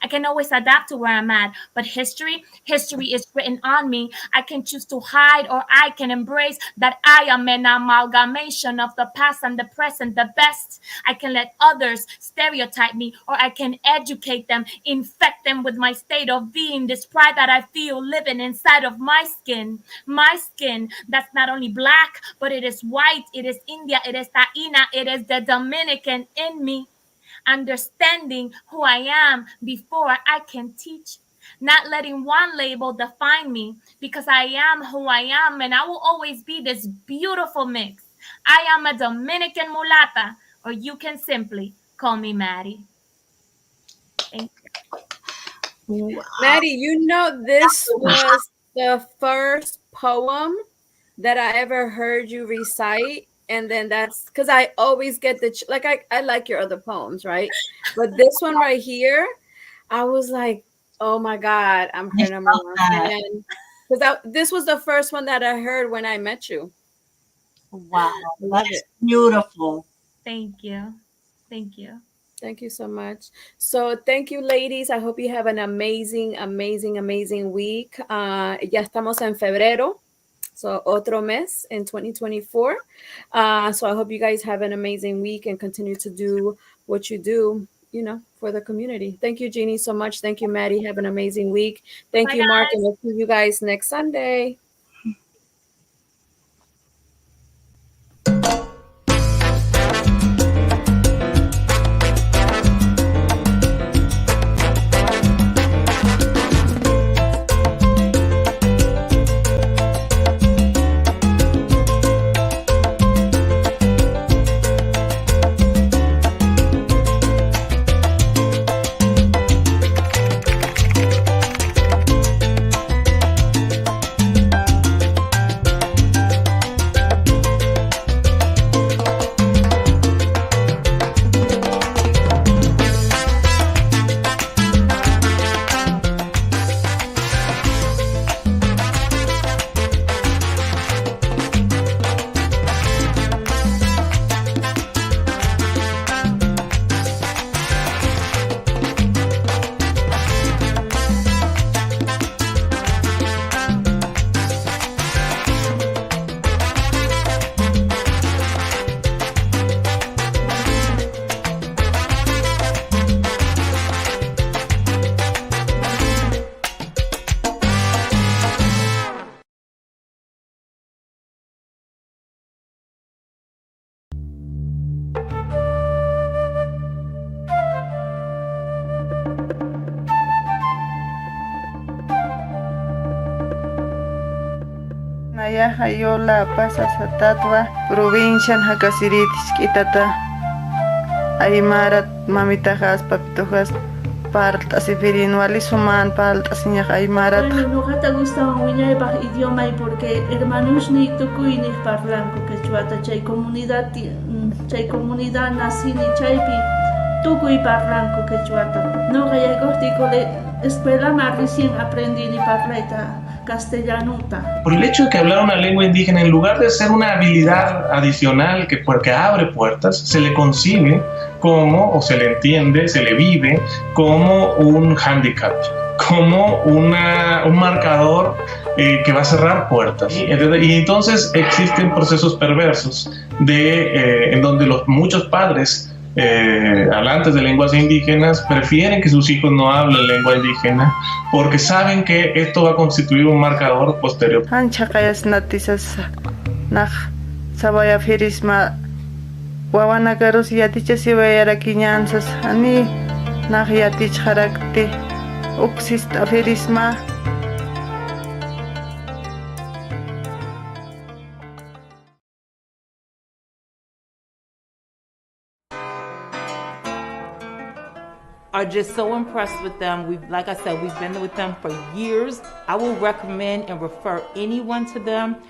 I can always adapt to where I'm at, but history is written on me. I can choose to hide or I can embrace that I am an amalgamation of the past and the present, the best. I can let others stereotype me or I can educate them, infect them with my state of being, this pride that I feel living inside of my skin. My skin that's not only black, but it is white, it is India, it is Taina, it is the Dominican in me. Understanding who I am before I can teach, not letting one label define me because I am who I am and I will always be this beautiful mix. I am a Dominican mulata, or you can simply call me Maddie. Thank Wow. Maddie, this was the first poem that I ever heard you recite. And then that's because I always get I like your other poems, right? But this one right here, I was like, oh my God, I'm I her number felt one that. fan. Because this was the first one that I heard when I met you. Wow, I that love is it. beautiful. Thank you. Thank you. Thank you so much. So thank you, ladies. I hope you have an amazing, amazing, amazing week. Ya estamos en febrero. So otro mes in 2024. So I hope you guys have an amazing week and continue to do what you do, for the community. Thank you, Jeannie, so much. Thank you, Maddie. Have an amazing week. Thank Bye, you, Mark, and guys. we'll see you guys next Sunday. Naya hayola Pasa satatwa provincia hakasiritis kitata aymarat mamitajas papitujas partas ifirinuali suman paltas ñaq aymarat. Bueno, ñuqata gustawan wiñaypaq idiomay porque hermanushni tukuyni parlanku quechuata chay comunidad nasini chaypi tukuy parlanku quechuata. Ñuqa yaykuptiki escuelama recién aprendini parlayta castellanuta. Por el hecho de que hablar una lengua indígena, en lugar de ser una habilidad adicional porque abre puertas, se le concibe como, o se le entiende, se le vive como un hándicap, como un marcador que va a cerrar puertas. Y entonces existen procesos perversos en donde muchos padres hablantes de lenguas indígenas prefieren que sus hijos no hablen lengua indígena porque saben que esto va a constituir un marcador posterior. Sabaya firisma wawanakaros yaticha sibayara kiñansas ani nah yatich harakti uksista firisma. Are just so impressed with them. Like I said, we've been with them for years. I will recommend and refer anyone to them.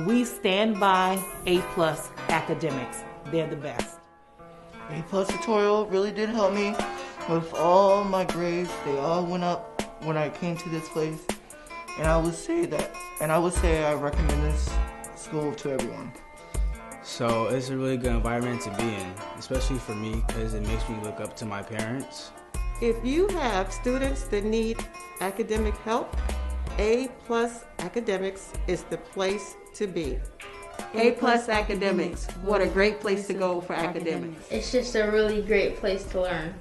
We stand by A+ academics. They're the best. A+ tutorial really did help me With all my grades, they all went up when I came to this place. And I would say I recommend this school to everyone. So it's a really good environment to be in, especially for me because it makes me look up to my parents. If you have students that need academic help, A+ Academics is the place to be. A+ Academics, what a great place to go for academics. It's just a really great place to learn.